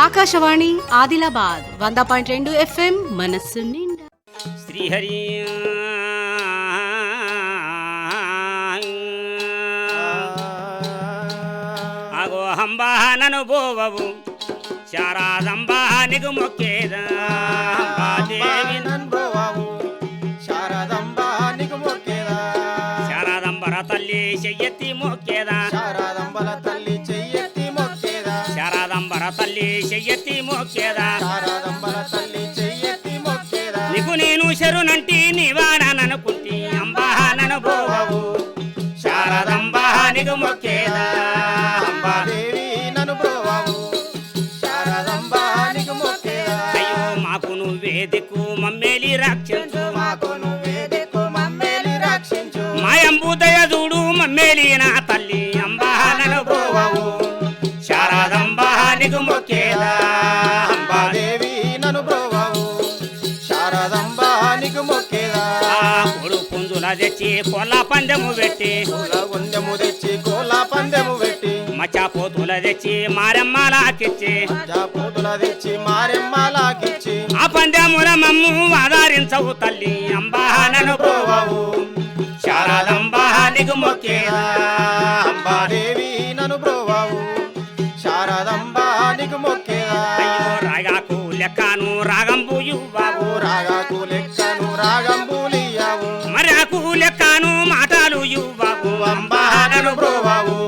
Akashvani Adilabad 100.2 FM మనస్సు నిండా. శ్రీహరి అగో హంబా నను బోవవు శారదంబా నీకు మొక్కేదా శారదంబర తల్లి చెయ్యెత్తి మొక్కేదా శారదంబర తల్లి చెయ్యెత్తి మొక్కేదా నీకు నేను శరునంటి నీవాడననుకుంటి అంబా నను బోవవు శారదంబా నీకు మొక్కేదా అయ్యో మాకు నువ్వే దిక్కు మమ్మేలి రక్షించు మాయంబుదయ చూడు మమ్మేలి నా తల్లి అంబా నను బోవవు శారదంబా నీకు మొక్కేదా కొడు పుంజుల తెచ్చి కోళ్ళ పందెము పెట్టి మచ్చా పోతుల తెచ్చి మారెమ్మలాకిచ్చి ఆ పందెముల మమ్ము ఆధారించవు తల్లి అంబా నను బోవవు శారదంబా నీకు మొక్కేదా అయ్యో రాగాకు లెక్కను రాగంబు యువ్వవు మరి ఆకు లెక్కను మాటలు యువ్వవు అంబా నను బోవవు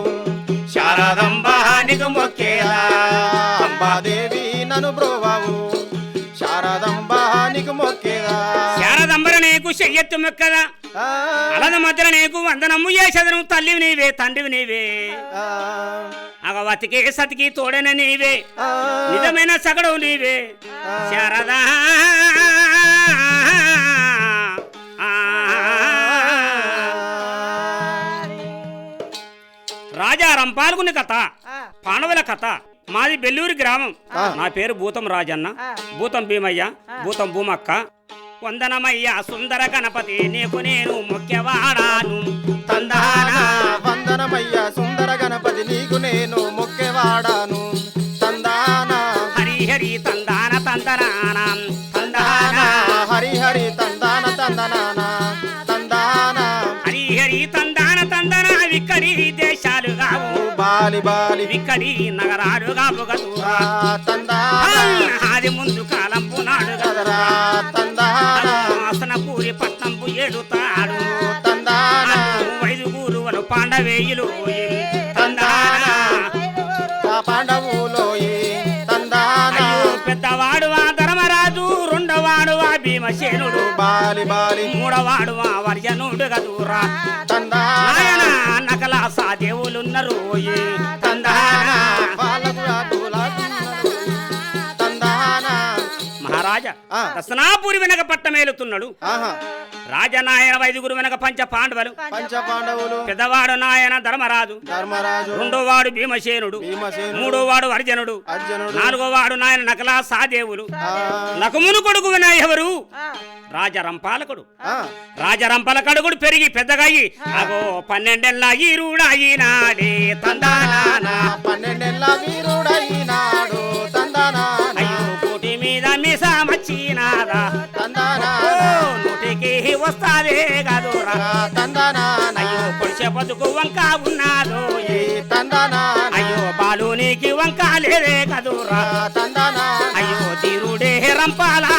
శారదంబా నీకు మొక్కేదా శారదంబర నీకు చెయ్యెత్తు మొక్కదా అలద మధ్యన నీకు వందనము చేసదను తల్లివి నీవే తండ్రివి నీవే అగవతికి సతికి తోడన నీవే నిజమైన సగడు నీవే శారదా రాజా రంపాల్గుని కథ పాండవుల కథ. మాది బెల్లూరి గ్రామం. నా పేరు భూతం రాజన్న, భూతం భీమయ్య, భూతం భూమక్క. వందనమయ్య సుందర గణపతి నీకు నేను మొక్కెవాడాను తందానా. వందనమయ్య సుందర గణపతి నీకు నేను మొక్కెవాడాను తందానా. హరిహరి తందాన తందనానా తందానా. హరిహరి తందాన తందనానా తందానా. హరిహరి తందాన తందన విక్కడి దేశాలు కావు బాలి బాలి విక్కడి నగరాలు కావు గదురా తందానా. ఆది ముందు కాలంపు నాడు కదరా తందానా. ఆసనపూరి పట్నంపు ఏడుతాడు తందానా. వైదుగురు వను పాండవేయులు తందానా. పాండవులోయి తందానా. పెద్దవాడు ఆ ధర్మరాజు, రెండోవాడు ఆ భీమసేనుడు, బాలి బాలి మూడవాడు ఆ వర్జనుడు గదురా తందానా. నకల సాదేవులున్నారు తందానా. మహారాజా దశనాపురి వెనక పట్టమేలుతున్నాడు. రాజనాయన వైదుగురు వెనక పంచ పాండవులు, పెద్దవాడు నాయన ధర్మరాజు, రెండోవాడు భీమసేనుడు, మూడోవాడు అర్జునుడు, నాలుగోవాడు నాయన నకలా సాదేవులు. నకుమును కొడుకు ఎవరు? రాజరంపాలకుడు. రాజరంపాలకడుగుడు పెరిగి పెద్దగాయి అగో 12 ఏళ్ల ఈరుడాయినాడే తందానా. 12 ఏళ్ల వీరుడైనాడు తందానా. అయ్యో కోటి మీద మీసామచ్చినాదా తందానా. నోటికి వస్తాదే గదురా తందానా. అయ్యో పొడిచే బతుకు వంక ఉన్నాదో తందానా. అయ్యో బాలునికి వంక లేదే కదురా తందానా. అయ్యో తీరుడే రంపాలా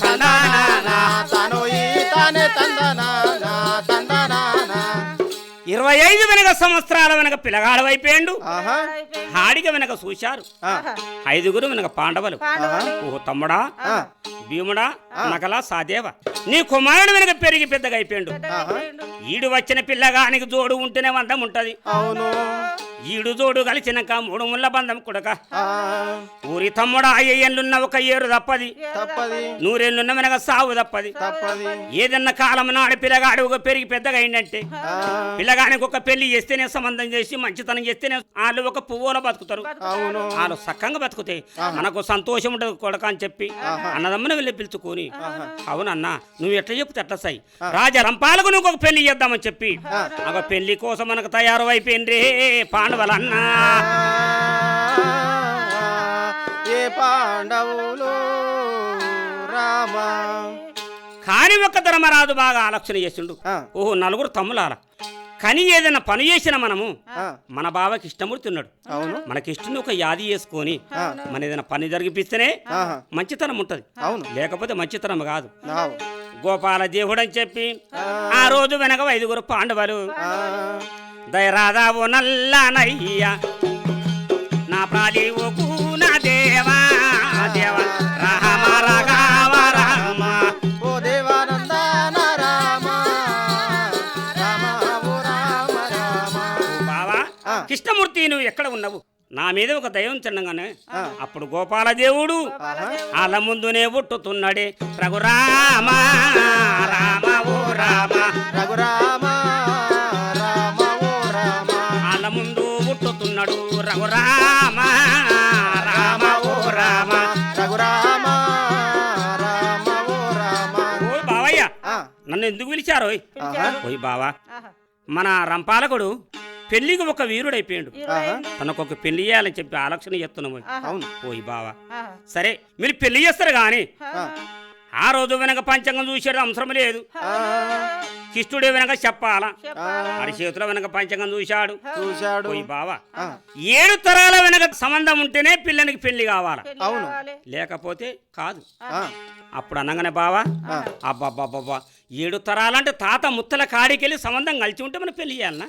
తందానా. తాను తానే తందానా తందానా. 25 వెనక సంవత్సరాల వెనక పిల్లగాడు వైపోయిండు. ఆహా. హాడిక వెనక చూశారు 5గురు వెనక పాండవులు. ఓ తమ్ముడా, భీముడా, నకలా సాదేవ, నీ కుమారుడు వెనక పెరిగి పెద్దగా అయిపోయిండు. ఈడు వచ్చిన పిల్లగానికి జోడు ఉంటేనే వందం ఉంటది. అవును. ఈడు జోడు కలిసినాక 3 ముళ్ళ బంధం కొడక. ఊరి తమ్ముడా, అయ్యేళ్ళున్న ఒక ఏరు తప్పది, నూరేళ్ళున్న వెనక సావు తప్పది. ఏదన్నా కాలం నాడు పిల్లగాడు ఒక పెరిగి పెద్దగా అయిందంటే పిల్లగానికి ఒక పెళ్లి చేస్తేనే సంబంధం చేసి మంచితనం చేస్తేనే వాళ్ళు ఒక పువ్వులో బతుకుతారు. వాళ్ళు సక్కంగా బతుకుతాయి, మనకు సంతోషం ఉంటుంది కొడక అని చెప్పి అన్నదమ్మని వెళ్ళి పిలుచుకొని, అవునన్నా నువ్వు ఎట్లా చెప్తే ఎట్లా సాయి రాజా రంపాలకు నువ్వు ఒక పెళ్లి చేద్దామని చెప్పి ఒక పెళ్లి కోసం మనకు తయారు అయిపోయింది పాండవులన్నా. పాండవులు రామ. కాని ఒక ధర్మరాజు బాగా ఆలోచన చేసిండు. ఆ. ఓహో నలుగురు తమ్ములాల కానీ ఏదైనా పని చేసిన మనము ఆ. మన బావకి ఇష్టమూర్తి ఉన్నాడు. అవును. మనకి ఇష్టం ఒక యాది చేసుకొని ఆ. మన ఏదైనా పని జరిగిపిస్తేనే ఆహా. మంచితనం ఉంటది. అవును. లేకపోతే మంచితనం కాదు. అవు. గోపాల దేవుడు అని చెప్పి ఆ రోజు వెనక 5 పాండవులు ఆ. దయరాదావు నల్లనయ్య నా ప్రాలీవుకు నా దేవా దేవ రామ రాఘవ రామ. ఓ దేవానందన రామ రామ ఓ రామ రామ. బావా ఆ. కృష్ణమూర్తి నువ్వు ఎక్కడ ఉన్నావు? నా మీద ఒక దైవం చెండగానే ఆ. అప్పుడు గోపాల దేవుడు ఆహా. వాళ్ళ ముందునే పుట్టుతున్నాడే రఘురామ రామ ఓ రామ. రఘురామ రామ ఓ రామ. వాళ్ళ ముందు పుట్టుతున్నాడు రఘురామ రామ ఓ రామ. రఘురామ రామ ఓ రామ. ఓ బావయ్య ఆ. నన్ను ఎందుకు పిలిచారో? ఆహా. ఓయ్ బావా మన రంపాలకుడు పెళ్లికి ఒక వీరుడైపోయాడు. ఆహా. తనకు ఒక పెళ్లి చేయాలని చెప్పి ఆలోచన చేస్తున్నాము. అవును. ఓయ్ బావా సరే మీరు పెళ్లి చేస్తారు గాని ఆ. ఆ రోజు వెనక పంచంగం చూసేది అవసరం లేదు. ఆ. కిష్టుడే వెనక చెప్పాలా? ఆ. ఆడి చేతిలో వెనక పంచంగం చూశాడు. చూశాడు. ఓయ్ బావా ఆ. 7 తరాల వెనక సంబంధం ఉంటేనే పిల్లనికి పెళ్లి కావాలా, అవును. లేకపోతే కాదు. ఆ. అప్పుడు అనగానే బావా ఆ. అబ్బాబ్బాబ్బా 7 తరాలంటే తాత ముత్తల కాడికెళ్ళి సంబంధం కలిసి ఉంటే మనం పెళ్లి చేయాలనా?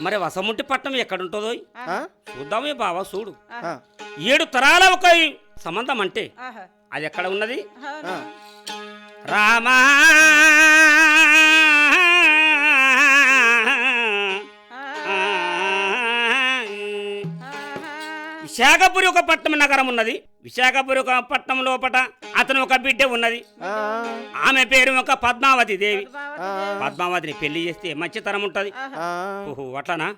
మరి వసముంటి పట్టణం ఎక్కడుంటుందో ఆ. చూద్దామే బావా చూడు. ఆ. 7 తరాల ఒక సంబంధం అంటే అది ఎక్కడ ఉన్నది? ఆ. రామా విశాఖపురి ఒక పట్టణం నగరం ఉన్నది. విశాఖపురి ఒక పట్టణం లోపట అతను ఒక బిడ్డ ఉన్నది. ఆ. ఆమె పేరు ఒక పద్మావతి దేవి. ఆ. పద్మావతిని పెళ్లి చేస్తే మంచితనం ఉంటది. ఆ. ఓహో అట్లనా?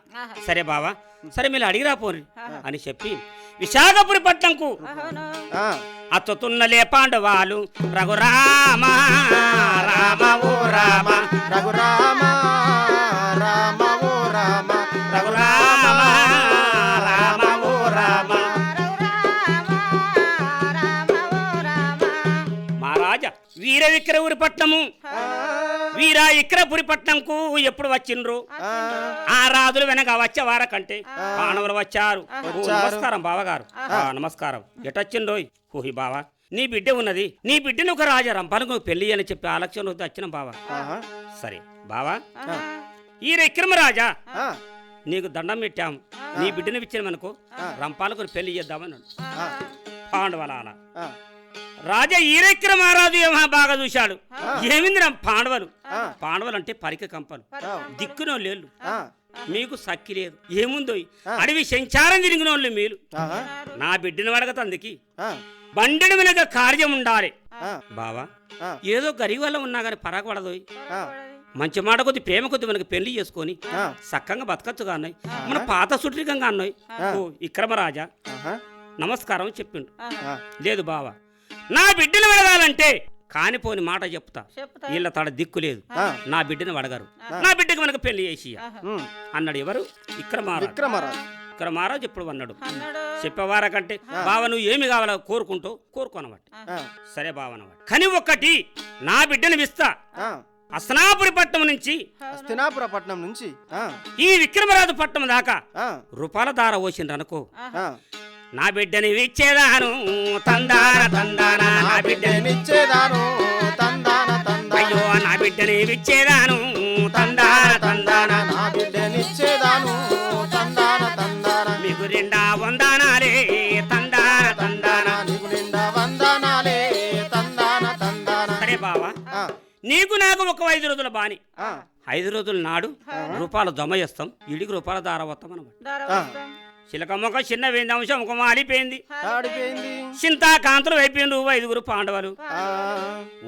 సరే బావా సరే మీరు అడిగిరా పోని అని చెప్పి విశాఖపురి పట్టణంకు ఆ. అత్తుతున్నలే పాండవాలు రఘురామ రామ ఓ రామ. రఘురామ రామ ఓ రామ. రఘురామ రామ ఓ రామ. మహారాజా వీర విక్రవురి పట్నము వీరా విక్రపురి పట్నంకు ఎప్పుడు వచ్చిండ్రు? ఆ. ఆ రాజులు వెనక వచ్చేవార కంటే పాండవులు వచ్చారు. ఓ, నమస్కారం బావగారు. నమస్కారం. ఎటొచ్చిండ్రో? ఓహి బావా నీ బిడ్డ ఉన్నది, నీ బిడ్డను ఒక రాజా రంపాలకు పెళ్లి అని చెప్పి ఆలక్ష్యంలో వచ్చిన బావా. ఆహా. సరే బావా ఆ. ఈ విక్రమరాజా ఆ. నీకు దండం పెట్టాము, నీ బిడ్డను ఇచ్చినమనుకో రంపాలకు పెళ్లి చేద్దామని ఆ. పాండవుల అలా ఆ. రాజా ఈరెక్కిర మహారాజు ఏమో బాగా చూశాడు. ఏమింది పాండవులు? ఆ. పాండవులు అంటే పరిక కంపలు, దిక్కునో లేళ్ళు, ఆ. మీకు సక్కి లేదు. ఏముందో అడవి సంచారం తిరిగిన వాళ్ళు మీరు. ఆహా. నా బిడ్డను అడగతందుకి ఆ. బండెడు వెనక కార్యం ఉండాలి ఆ. బావా. ఆ. ఏదో గరీబ్ వల్ల ఉన్నా కానీ పరాగపడదు. ఆ. మంచి మాట కొద్ది ప్రేమ కొద్ది మనకి పెళ్లి చేసుకొని ఆ. సక్కంగా బతకచ్చుగా అన్నాయి, మన పాత సుట్రికంగా అన్నాయి. ఓ విక్రమరాజా ఆహా. నమస్కారం చెప్పిండు. ఆ. లేదు బావా నా బిడ్డను అడగాలంటే కానిపోని మాట చెప్తా, వీళ్ళ తడ దిక్కు లేదు, నా బిడ్డను అడగారు, నా బిడ్డకి మనకు పెళ్లి చేసి ఉమ్. అన్నాడు. ఎవరు? విక్రమరాజు. విక్రమరాజు. విక్రమరాజు ఎప్పుడు అన్నాడు? చెప్పేవారా కంటే బావ నువ్వు ఏమి కావాలో కోరుకుంటూ కోరుకోనవాటి. ఆ. సరే బావనవాటి కానీ ఒక్కటి నా బిడ్డను ఇస్తా. ఆ. అస్నాపురి పట్టణం నుంచి హస్తినాపుర పట్నం నుంచి ఆ. ఈ విక్రమరాజు పట్టణం దాకా ఆ. రూపాల దార పోసిండ్రు అనుకో, ఆ. నా బిడ్డని ఇచ్చేదాను తందాన తందాన, నా బిడ్డని ఇచ్చేదాను తందాన తందాన. అయ్యో నా బిడ్డని ఇచ్చేదాను తందాన తందాన, నా బిడ్డనిచ్చేదాను తందాన తందాన. మీకు నిండా వందనాలే తందాన తందాన. నీకు నిండా వందనాలే తందాన తందాన. సరే బావా ఆ. నీకు నాకు ఒక 5 రోజుల బాని, ఆ. 5 రోజుల నాడు రూపాయలు జమ చేస్తాం, ఇడికి రూపాయల దార వస్తాం అనమాట. ఆ. చిలకమ్మొక్క చిన్న వేంది అంశం ఒక మాలిపోయింది, ఆడిపోయింది. చింతా కాంతులు అయిపోయిండు 5 పాండవులు. ఆ.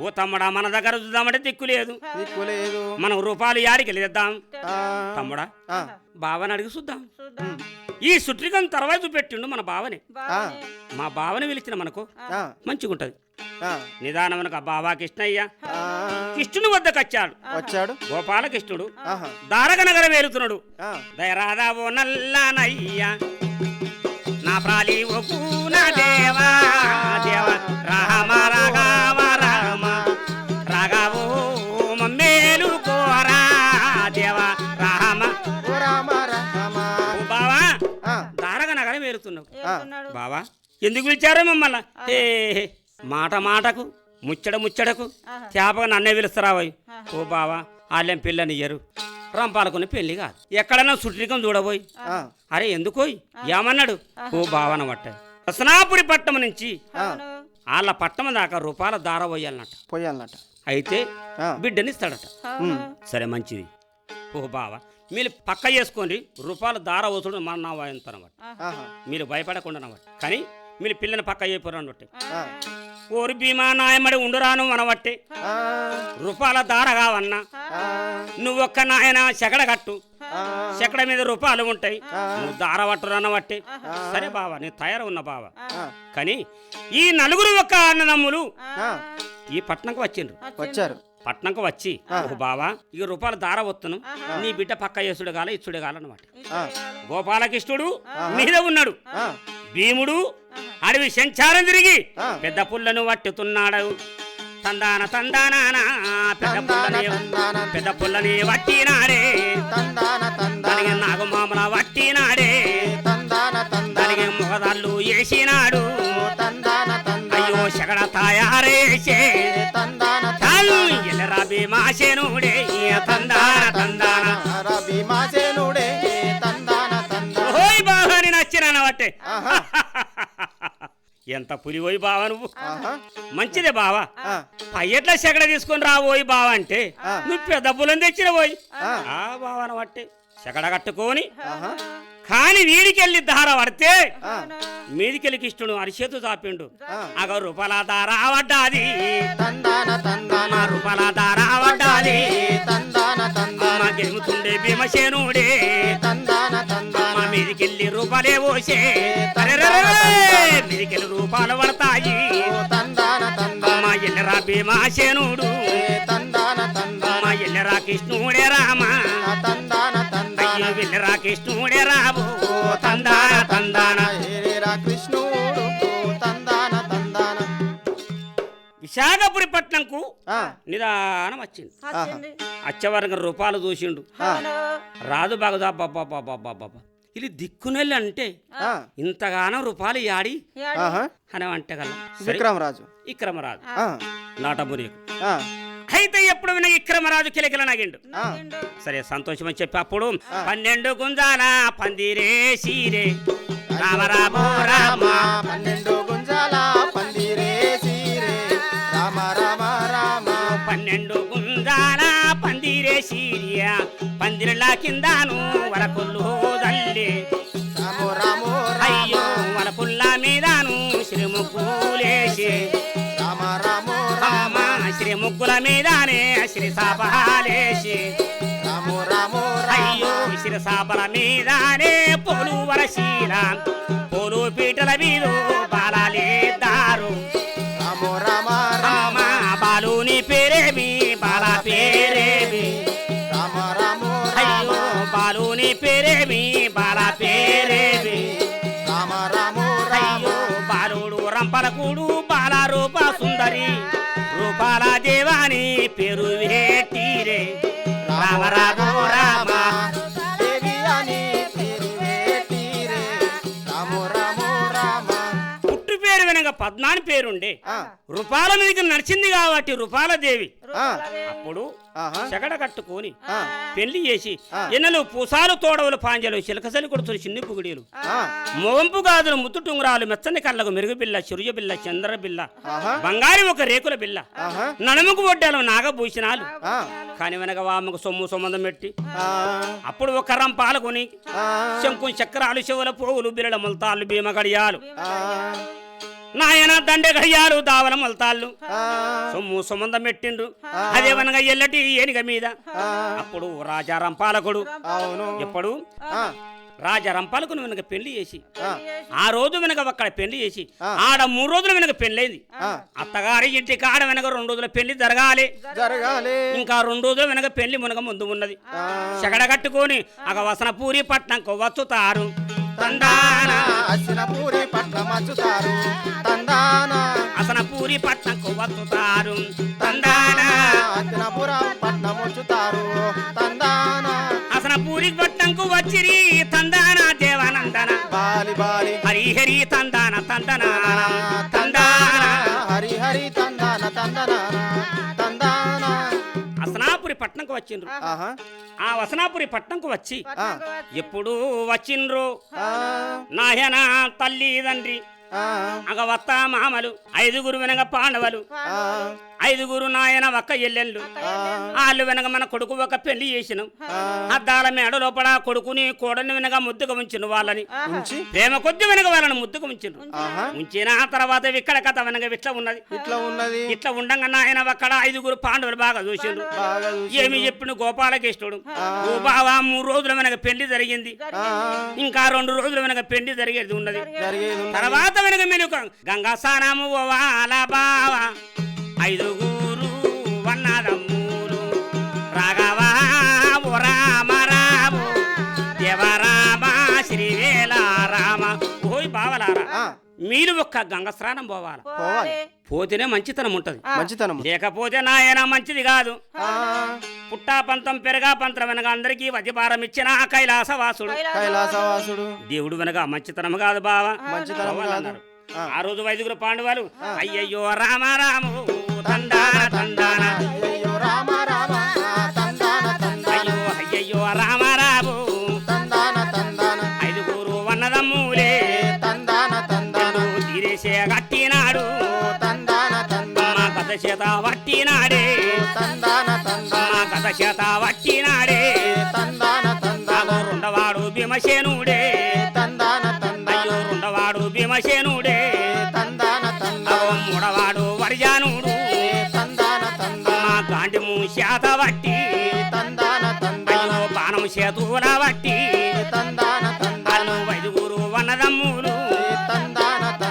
ఓ తమ్ముడా మన దగ్గర చూద్దామంటే దిక్కు లేదు, దిక్కు లేదు. మనం రూపాయలు యాడికి వెళ్దాం ఆ. తమ్ముడా? ఆ. బావని అడిగి చూద్దాం. ఈ సుట్రికం తర్వాత చూపెట్టిండు మన బావని. ఆ. మా బావని పిలిచిన మనకు ఆ. మంచిగుంటది. ఆ. నిదానమునకు ఆ బావా కృష్ణయ్య ఆ. కృష్ణుని వద్దకు వచ్చాడు. వచ్చాడు. గోపాలకృష్ణుడు ఆహా. దారక నగరం వేలుతున్నాడు. ఆ. దయరాదావో నల్లనయ్య నా ప్రాలి ఒకున దేవా దేవ రామ రాఘవ రామ రాఘవో మమ్మేలు కోరా దేవ రామ రామ రామ ఓ బావా ఆ, దారగా నగరం ఏరుతున్నావు ఏరుతున్నాడు. బావా ఎందుకు పిలిచారో మిమ్మల్ని ఏ మాట మాటకు ముచ్చడ ముచ్చడకు చేపగా నన్నే పిలుస్తారావోయ్ ఓ బావా ఆలయం పిల్లనియ్యరు రంపాలకుని పెళ్లి కాదు ఎక్కడన్నా సుట్రికం చూడబోయ్ ఆ, అరే ఎందుకోయ్ ఏమన్నాడు ఓ బావన పట్ట రసనాపురి పట్టణం నుంచి అవును. వాళ్ళ పట్టణం దాకా రూపాయల దార పోయాలన్నట పోయాలన్నట అయితే ఆ, బిడ్డనిస్తాడట అవును. సరే మంచిది ఓ బావ మీరు పక్క చేసుకోండి రూపాయల దార వసుడు మన నా వాయంతనమాట ఆహా, మీరు భయపడకుండా అనమాట కానీ మీరు పిల్లని పక్క అయిపోరు అనబట్టి ఆ, ఓరు భీమా నాయమడి ఉండురాను అనబట్టి ఆ, రూపాయల దార కావన్నా ఆ, నువ్వొక్క నాయన చెకడ కట్టు ఆ, చెకడ మీద రూపాయలు ఉంటాయి నువ్వు దార పట్టురు అన్నబట్టి సరే బావ నేను తయారు ఉన్న బావ ఆ, కానీ ఈ నలుగురు ఒక్క అన్నదమ్ములు ఆ, ఈ పట్నంకు వచ్చిండ్రు వచ్చారు పట్నంకు వచ్చి ఓ బావా ఇక రూపాయల దార వస్తును నీ బిడ్డ పక్క చేసుడు గాల ఇచ్చుడు గాలన్నమాట ఆ, గోపాలకృష్ణుడు మీద ఉన్నాడు ఆ, భీముడు అడవి సంచారం తిరిగి ఆ. పెద్ద పుల్లను పట్టుతున్నాడు తందాన తందానా పెద్ద పుల్లని వట్టినాడే తందాన తందాన దానికి నాగమామల వట్టినాడే తందాన తందాన దానికి మొగదాళ్ళు వేసినాడు తందాన తందాన అయ్యో శగడ తయారేసే తందాన చాలు ఎల్లరా భీమాశనుడే తందాన తందాన రవి మాసేనుడే తందాన తందాన ఓయ్ బావా నేను వచ్చినానబట్టే ఆహా, ఎంత పులిపోయి బావా నువ్వు ఆహా, మంచిదే బావా ఆ, పయ్యట్ల సెగడ తీసుకొని రాబోయి బావా అంటే ఆ. నువ్వు పెద్ద పులని తెచ్చిన పోయి ఆ. ఆ బావన పట్టే సెగడ కట్టుకొని ఆహా, కాని వీడికెళ్ళి దార పడితే ఆ, మీదికెళ్ళి కిష్టుడు అరిచేతు చాపిండు ఆ. అగ రూపాయల దార పడ్డాది తందాన తందాన మా రూపాయల దార పడ్డాది తందాన తందాన మా గెలుముతుండే భీమసేనుడే తందాన తందాన మా మీదికెళ్ళి రూపాయలే పోసే మీదికెళ్ళి రూపాయలు పడతాయి తందాన తందాన మా ఎల్లరా భీమసేనుడు తందాన తందాన మా ఎల్లరా కృష్ణుడే రామ తందాన తందాన అయ్యో వెళ్ళరా కృష్ణుడే రాబో తందాన తందాన ఏరేరా కృష్ణుడు తందాన తందాన విశాఖపురి పట్నంకు ఆ, నిదానం వచ్చింది వచ్చింది. అచ్చవరంగ రూపాయలు చూసిండు అవును. రాదు బాగుదా బాబా ఇది దిక్కునెల్లి అంటే ఆ, ఇంతగానో రూపాయలు యాడి యాడి. ఆహా, అని అంటే కదా విక్రమరాజు ఇక్రమరాజు ఆ, నాటమురియకు ఆ, అయితే ఎప్పుడు విన ఇక్రమరాజు కిలకిల నగిండు ఆ, నిండు. సరే సంతోషం అని చెప్పి అప్పుడు 12 గుంజాల పందిరే సీరే రామరామో రామ 12 గుంజాల పందిరే సీరే రామ రామ రామ 12 గుంజాల పందిరే సీరియా పందిరిలా కిందాను వరకుళ్ళు దల్లి రామో రామో అయ్యో వరకుళ్ళ మీదాను శ్రీముగ్గులేసి రామ రామో రామ శ్రీ ముగ్గుల మీదానే శ్రీ సాపహాలేసి రామో రామో అయ్యో శ్రీ సాపల మీదానే పోలు వరశీల పోలు పీటల మీదో బాలాలేదారు రామో రామ రామ బాలుని పేరేమి బాల పేరేమి రామ రామో అయ్యో బాలుని పేరేమి బాల పేరేమి రామ రామో రామ అయ్యో బాలుడు రంపలకుడు బాల రూప సుందరి రూపాల దేవాని పేరు వేటీరే రామ రామో రామ దేవి అని పేరు వేటీరే రామో రామో రామ పుట్టు పేరు వెనక 14 పేరుండే ఆ, రూపాల మీదకి నడిచింది కాబట్టి రూపాల దేవి ఆ, అప్పుడు ఆహా, చెగడ కట్టుకొని ఆ, పెళ్లి చేసి ఆ. ఎన్నెలు పూసాలు తోడవలు పాంజలు చిలకసలి కొడుతులు చిన్ని పుగుడీలు ఆ, మోంపు గాజులు ముత్తుటుంగురాలు మెచ్చని కళ్ళకు మెరుగు బిల్ల చిరుజ బిల్ల చంద్ర బిల్ల ఆహా, బంగారి ఒక రేకుల బిల్ల ఆహా, నడుముకు బొడ్డాలు నాగభూషణాలు ఆ, కాని వెనక వామకు సొమ్ము సంబంధం పెట్టి ఆ, అప్పుడు ఒక రం పాల్గొని ఆ, శంకు చక్రాలు చెవుల పోగులు బిరల మొలతాళ్ళు భీమ గడియాలు ఆ, నాయన దండె గడియాలు దావల మొలతాళ్ళు ఆ, సొమ్ము సంబంధం పెట్టిండ్రు అదేవనగా ఎల్లటి ఏనుగ మీద ఆ, అప్పుడు రాజా రంపాలకుడు అవును ఎప్పుడు ఆ, రాజా రంపాలకును వెనక పెళ్లి చేసి ఆ, ఆ రోజు వెనక అక్కడ పెళ్లి చేసి ఆ. ఆడ 3 రోజుల వెనక పెళ్ళైంది ఆ, అత్తగారి ఇంటికి ఆడ వెనక 2 రోజుల పెళ్లి జరగాలి జరగాలి ఇంకా 2 రోజుల వెనక పెళ్లి మునగ ముందు ఉన్నది ఆ, చెగడ కట్టుకొని అగ వసనపూరి పట్నంకు వచ్చుతారు తందాన అసినపూరి పట్నమచ్చుతారు తందాన అసనపూరి పట్నంకు వస్తుతారు తందాన అత్తనపురం పట్నమొచ్చుతారు తందాన అసనపూరి పట్నంకు వచ్చిరి తందాన దేవానందన బాలి బాలి హరిహరి తందాన తందన తందాన హరి హరి తందాన తందన తందాన అసనాపురి పట్నంకు వచ్చిండ్రు ఆహా ఆ వసనాపురి పట్నంకు వచ్చి ఎప్పుడు వచ్చిండ్రు ఆ నాయన తల్లి తండ్రి అగవత్త మామలు ఐదుగురు వెనక పాండవులు ఐదుగురు నాయన ఒక్క ఎల్లెళ్ళు వాళ్ళు వెనక మన కొడుకు ఒక పెళ్లి చేసినాం అద్దాల మేడ లోపల కొడుకుని కోడని వెనక ముద్దుగా ఉంచిన వాళ్ళని ప్రేమ కొద్ది వెనక వాళ్ళని ముద్దుగా ఉంచిండ్రు ఉంచిన తర్వాత ఇక్కడ కథ వెనక ఇట్లా ఉన్నది ఇట్లా ఉండంగా నాయన అక్కడ ఐదుగురు పాండవులు బాగా చూసిండ్రు ఏమి చెప్పిన గోపాలకృష్ణుడు ఓ బావా 3 రోజుల వెనక పెళ్లి జరిగింది ఇంకా 2 రోజుల వెనక పెళ్లి జరిగేది ఉన్నది తర్వాత వెనక మెనుక గంగా స్నానము ఓవాల బావా ఐదుగురు వన్నదమ్ములు రాఘవా ఓ రామ రాము దేవరామ శ్రీవేల రామ ఓయ్ బావలారా మీరు ఒక్క గంగ స్నానం పోవాలి పోతేనే మంచితనం ఉంటది లేకపోతే నాయన మంచిది కాదు పుట్టా పంతం పెరగా పంతం వెనక అందరికీ వధిభారం ఇచ్చిన కైలాసవాసుడు దేవుడు వెనక మంచితనం కాదు బావా అన్నారు ఆ రోజు 5గురు పాండవులు అయ్యయ్యో రామ రాము తందాన తందాన అయ్యో అయ్యయ్యో రామ రాము తందాన తందాన 5గురు వన్నదమ్ములే తీరేసే కట్టినాడు మా కథ చేత వట్టినాడే మా కథ చేత వట్టినాడే రెండవాడు భీమసేనుడే అయ్యో రెండవాడు భీమసేనుడే మూడవాడు వరజానుడు మా గాండిము చేత వట్టి అయ్యో బాణం చేతుల వట్టి వాళ్ళు 5గురు వన్నదమ్ములు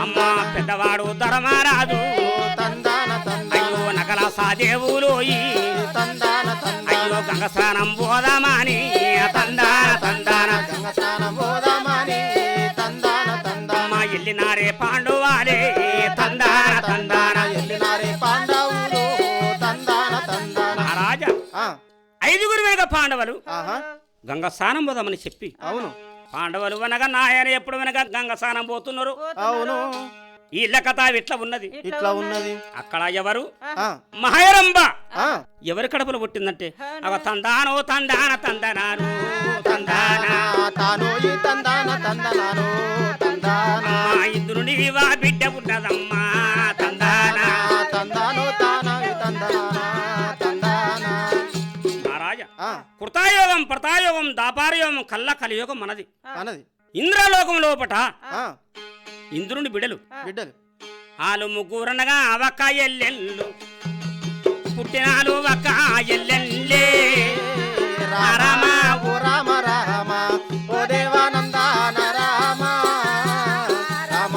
అమ్మ పెద్దవాడు ధర్మరాజు అయ్యో నకల సాదేవులోయి అయ్యో గంగ స్నానం పోదామని తందాన అమ్మ ఎల్లినారే పాండవాలే తందాన మహారాజా 5గురు వెనక పాండవులు గంగ స్నానం పోదామని చెప్పి అవును పాండవులు వెనక నాయన ఎప్పుడు వెనక గంగ స్నానం పోతున్నారు అవును ఈ కథ ఇట్లా ఉన్నది అక్కడ ఎవరు మహేరంబ ఎవరి కడుపులో పుట్టిందంటే అవ తందానో తందాన తందనాను ఇంద్రుని వా బిడ్డ ఉన్నదమ్మా మహారాజా కృతాయోగం ప్రతాయోగం దాపారయోగం కల్లా కలియోగం మనది ఇంద్రలోకం లోపట ఇంద్రుని బిడలు ఆలు ముగ్గురనగా అవక్క ఎల్లెళ్ళు పుట్టినాలు ఒక్క ఎల్లెళ్ళే రామ ఓ రామ రామ ఓ దేవానందాన రామ రామ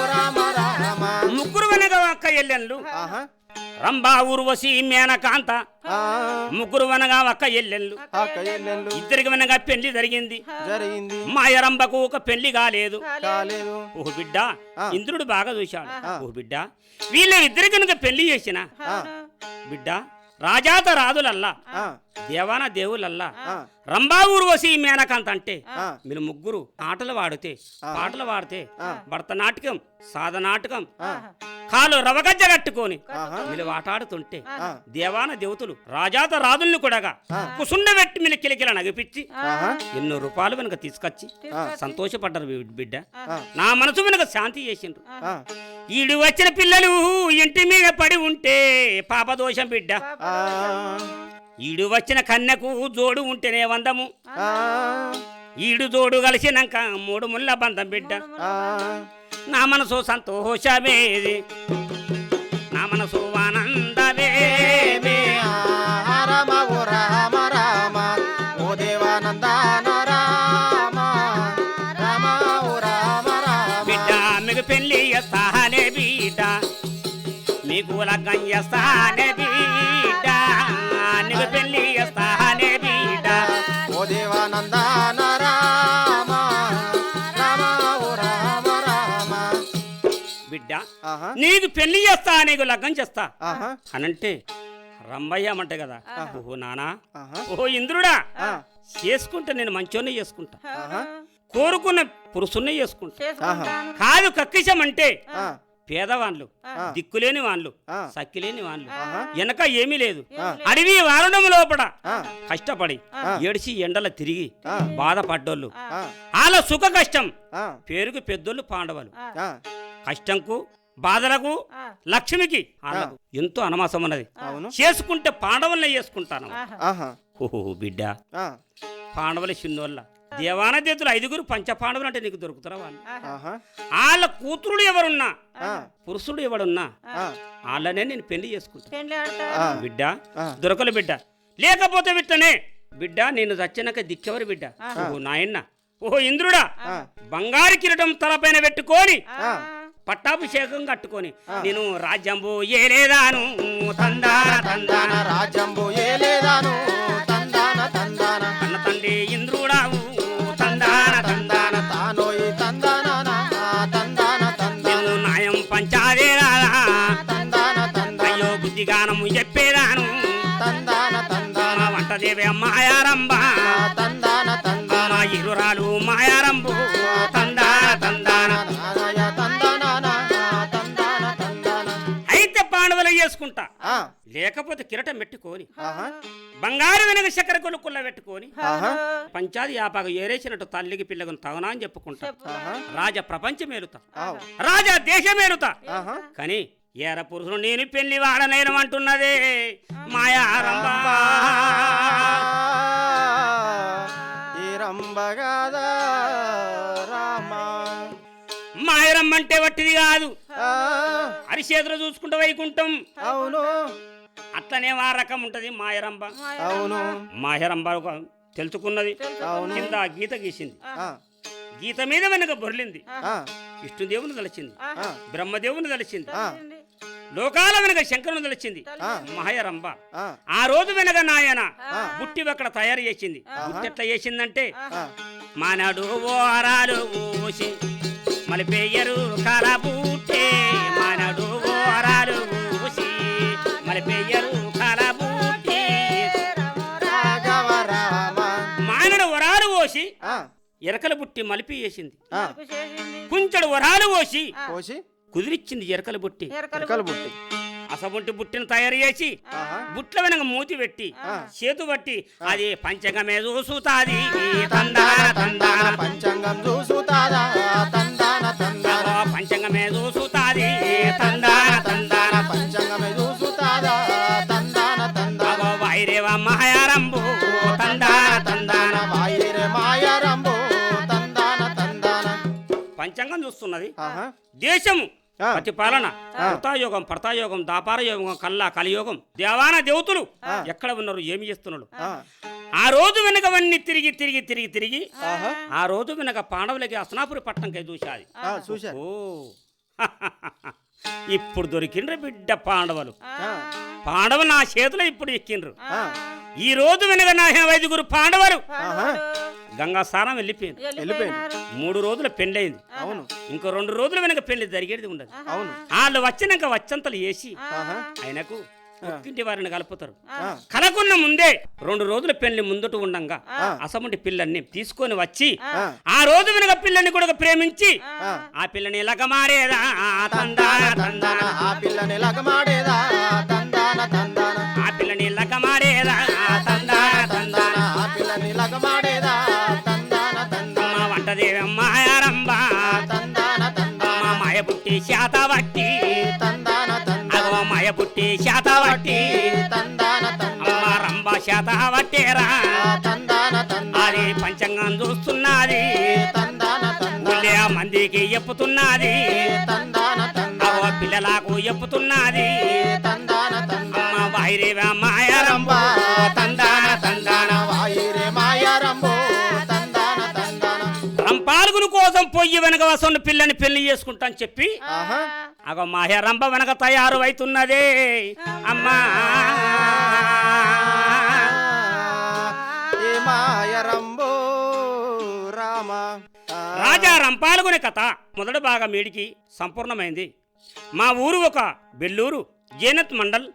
ఓ రామ రామ ముగ్గురు వెనక ఒక్క ఎల్లెళ్ళు రంభా ఊర్వశి మేనకాంత ముగ్గురు వెనగా ఒక్క ఎల్లెళ్ళు ఇద్దరికి వెనగా పెళ్లి జరిగింది మాయరంభకు ఒక పెళ్లి కాలేదు ఓ బిడ్డ ఇంద్రుడు బాగా చూశాడు ఓ బిడ్డ వీళ్ళ ఇద్దరికి కనుక పెళ్లి చేసిన బిడ్డ రాజాత రాజులల్లా దేవాన దేవులల్లా రంభా ఊర్వశి మేనకాంత అంటే మీరు ముగ్గురు పాటలు పాడితే భరతనాట్యం సాధనాటకం కాలు రవగజ్జ కట్టుకొని మీరు ఆటాడుతుంటే దేవాన దేవతలు రాజాత రాజుల్ని కూడా కుసుండబెట్టి మీరు కిలకిల నగిపించి ఎన్నో రూపాయలు వెనక తీసుకొచ్చి సంతోషపడ్డారు బిడ్డ నా మనసు వెనక శాంతి చేసిండ్రు ఈడు వచ్చిన పిల్లలు ఇంటి మీద పడి ఉంటే పాపదోషం బిడ్డ ఈడు వచ్చిన కన్నెకు జోడు ఉంటేనే వందము ఈడు జోడు కలిసినాక 3 ముళ్ళ బంధం బిడ్డ నా మనసు సంతోషమేది నా మనసు ఆనందమే రామ ఓ రామ రామ ఓ దేవానందాన రామ రామ ఓ రామ రామ బిడ్డ మీకు పెళ్లి చేస్తానే బిడ్డ మీకు లగ్గం చేస్తానే బిడ్డ నీకు పెళ్లి చేస్తానే బిడ్డ ఓ దేవానందాన రామ రామ ఓ రామ రామ ఆహా నీకు పెళ్లి చేస్తా నీకు లగ్గం చేస్తా ఆహా అనంటే రంభయ్యమంటే కదా ఓహో నానా ఆహా ఓహో ఇంద్రుడా ఆ, చేసుకుంటే నేను మంచోనే చేసుకుంటా ఆహా కోరుకున్న పురుషున్నే చేసుకుంటా చేసుకుంటాను కాదు కక్కిషం అంటే ఆ, పేదవాన్లు దిక్కులేని వాన్లు ఆ. సక్కిలేని వాన్లు ఆహా వెనక ఏమీ లేదు ఆ. అడవి వారణం లోపల ఆ, కష్టపడి ఆ. ఏడిసి ఎండల తిరిగి ఆ. బాధపడ్డోళ్ళు ఆ, వాళ్ళ సుఖ కష్టం ఆ, పేరుకు పెద్దోళ్ళు పాండవులు ఆ, కష్టంకు బాధలకు లక్ష్మికి వాళ్ళకు ఎంతో అనమాసం ఉన్నది అవును చేసుకుంటే పాండవులనే చేసుకుంటాను ఆహా ఓహో బిడ్డ ఆ, పాండవుల చిన్నోళ్ళ దేవాన దేతులు 5 పంచ పాండవులు అంటే నీకు దొరుకుతారా వాళ్ళు ఆహా వాళ్ళ కూతురుడు ఎవరున్నా ఆ, పురుషుడు ఎవడున్నా ఆ, వాళ్ళనే నేను పెళ్లి చేసుకుంటా పెండ్లి ఆడతా ఆ, బిడ్డ ఆ. దొరకలు బిడ్డ లేకపోతే బిట్టనే బిడ్డ నేను చచ్చినాక దిక్కెవరు బిడ్డ ఓహో నాయన్న ఓహో ఇంద్రుడా ఆ, బంగారు కిరీటం తలపైన పెట్టుకొని ఆ, పట్టాభిషేకం కట్టుకొని నేను రాజ్యంబు ఏలేదాను తందాన తందాన రాజ్యంబు ఏలేదాను తందాన తందాన అన్న తండ్రి ఇంద్రుడావు తందాన తందాన తానోయి తందాన తందాన తందాన నేను నాయం పంచాదేరాదా తందాన తందాన అయ్యో బుద్ధిగానము చెప్పేదాను తందాన తందాన వంటదేవే మాయారంబా తందాన తందాన మా ఇరురాలు మాయారంబు తందాన తందాన నానయ తందాన తందాన తందాన అయితే పాండవులు చేసుకుంటా ఆ, లేకపోతే కిరటం పెట్టుకొని ఆహా బంగారు వెనక చక్కెర కొలుకుల్ల పెట్టుకొని ఆహా పంచాది యాపాకు ఏరేసినట్టు తల్లికి పిల్లకు తగనా అని చెప్పుకుంటా ఆహా రాజా ప్రపంచమేరుతా ఆవ్ రాజా దేశమేరుతా ఆహా కానీ ఏర పురుషుడు నేను పెళ్లి వాడనేను అంటున్నదే మాయారంబా ఈ రంబగాదా రామ మాయరమ్మ అంటే వట్టిది కాదు ఆ, అరిచేతులు చూసుకుంటూ వైకుంఠం అవును అట్లనే ఆ రకం ఉంటది మాయరంబ అవును మాయరంబ ఒక తెలుసుకున్నది అవును. కింద గీత గీసింది ఆ, గీత మీద వెనక బొర్లింది ఆ, విష్ణుదేవుని తలచింది ఆ, బ్రహ్మదేవుని తలచింది ఆ, లోకాల వెనక శంకరుని తలచింది ఆ. మాయరంబ ఆ, ఆ రోజు వెనక నాయన బుట్టి అక్కడ తయారు చేసింది బుట్టి ఎట్లా చేసిందంటే ఆ, మానాడు ఓరాలు ఊసి మలిపేయరు కలబూటే మానాడు ఓరాలు ఊసి మలిపేయరు కలబూటే రాఘవ రామ మానడు వరాలు పోసి ఆ, ఎరకల బుట్టి మలిపి వేసింది ఆ, చేసింది కుంచెడు వరాలు పోసి కోసి కుదిరిచ్చింది ఎరకల బుట్టి ఎరకలు బుట్టి అసబుంటి బుట్టిని తయారు చేసి ఆహా బుట్ల వెనక మూతి పెట్టి ఆ. చేతు పట్టి అది పంచగమే చూసుతాది తందాన తందాన పంచాంగం చూసుతాదా తందాన తందాన పంచగమే చూసుతాది తందాన తందాన పంచాంగమే చూసుతాదా తందాన తందాన వైరేవ మాయారంబు తందాన తందాన వాయిరే మాయారంబో తందాన తందాన పంచాంగం చూస్తున్నది ఆహా దేశము ఆ. ప్రతిపాలన కృతాయోగం పర్తాయోగం దాపార యోగం కలియోగం దేవాన దేవతలు ఎక్కడ ఉన్నారు ఏమి చేస్తున్నారు ఆ, ఆ రోజు వెనకవన్నీ తిరిగి తిరిగి తిరిగి తిరిగి ఆహా ఆ రోజు వెనక పాండవులకి అస్నాపురి పట్టణంకై చూశాది ఆ, చూశారు ఓ ఇప్పుడు దొరికిండ్రు బిడ్డ పాండవులు ఆ, పాండవులు నా చేతిలో ఇప్పుడు ఎక్కిండ్రు ఆ, ఈ రోజు వెనక నా 5 పాండవులు ఆహా గంగా స్నానం వెళ్ళిపోయింది వెళ్ళిపోయింది 3 రోజుల పెళ్ళయింది అవును ఇంకో 2 రోజుల వెనక పెళ్లి జరిగేది ఉండదు అవును వాళ్ళు వచ్చినాక వచ్చంతలు వేసి ఆహా ఆయనకు ఒక్కింటి వారిని కలుపుతారు ఆ, కలకున్న ముందే 2 రోజుల పెళ్లి ముందుట ఉండంగా అసముంటి పిల్లల్ని తీసుకొని వచ్చి ఆ, ఆ రోజు వెనక పిల్లని కూడా ప్రేమించి ఆ, ఆ పిల్లని లగమారేదా తందాన తందాన ఆ పిల్లని లగమాడేదా తందాన తందాన ఆ పిల్లని లగమారేదా తందాన తందాన ఆ పిల్లని లగమాడేదా తందాన తందాన అమ్మ వంటదేవి మాయారంబ తందాన తందాన అమ్మ మాయ పుట్టి శాత వట్టి తందాన తందాన అగో మాయ పుట్టి శాత వట్టి తందాన తందాన అమ్మ రంబ శాత వట్టేరా తందాన తందాన అది పంచంగం చూస్తున్నది తందాన తందాన ఊళ్ళే మందికి ఎప్పుతున్నది తందాన తందాన అగో పిల్లలకు ఎప్పుతున్నది తందాన తందాన అమ్మ వైరేవ మాయారంబ తందాన తందాన వాయిరే మాయారంబో తందాన తందాన రంపాలుగుని కోసం పొయ్యి వెనక వసన్న పిల్లని పెళ్లి చేసుకుంటా అని చెప్పి ఆహా అగో మాయారంబ వెనక తయారు అవుతున్నదే అమ్మా ఏ మాయరంబో రామ రాజా రంపాలుగుని కథ మొదటి భాగం వీడికి సంపూర్ణమైంది మా ఊరు ఒక బెల్లూరు జేనత్ మండల్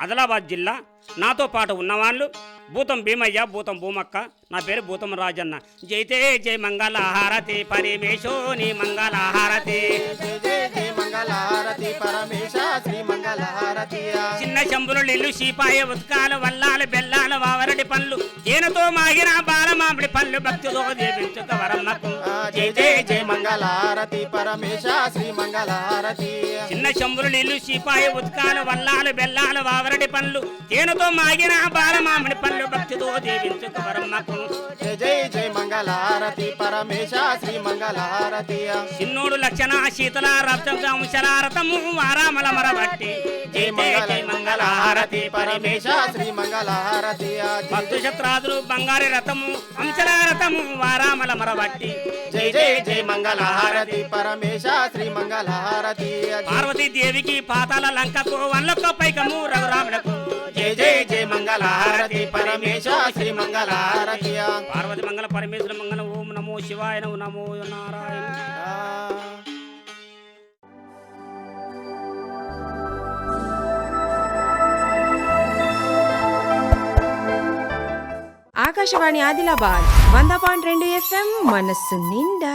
ఆదిలాబాద్ జిల్లా. నాతో పాటు ఉన్నవాళ్ళు భూతం భీమయ్య, భూతం భూమక్క, నా పేరు భూతం రాజన్న. జైతే జై మంగళ హారతి పరమేశో నీ మంగళ హారతి. జయ జయ జయ మంగళ హారతి పరమేశ శ్రీ మంగళ హారతి. చిన్న శంభులు నీళ్లు శీపాయ ఉత్కాలు వల్లాలు బెల్లాలు వావరడి పండ్లు తేనెతో మాగిన బాల మామిడి పళ్ళు భక్తితో దేవించుక వరమ్మకు. జయ జయ జయ మంగళ హారతి పరమేశ శ్రీ మంగళ హారతి. చిన్న శంభులు నీళ్లు శీపాయ ఉత్కాలు వల్లాలు బెల్లాలు వావరడి పండ్లు తేనెతో మాగిన బాల మామిడి పళ్ళు భక్తితో దేవించుక వరమ్మకు. జయ జయ జయ మంగళ హారతి పరమేశ శ్రీ మంగళ హారతి. చిన్నోడు లక్షణ శీతల రథము వారామల మరబట్టి. జయ జయ మంగళ హారతి పరమేశ శ్రీ మంగళ హారతి. భక్తు శత్రాదులు బంగారి రథము అంశల రథము వారామల మరబట్టి. జయ జయ జయ మంగళ హారతి పరమేశ శ్రీ మంగళ హారతి. పార్వతీ దేవికి పాతాల లంకకు వల్లొక్క పైకము రఘురాములకు. జయ జయ జయ మంగళ హారతి పరమేశ శ్రీ మంగళ హారతి. పార్వతి మంగళ పరమేశ్వర మంగళ. ఓం నమో శివాయ నమో నారాయణ. ఆకాశవాణి ఆదిలాబాద్ 100.2 FM మనస్సు నిండా.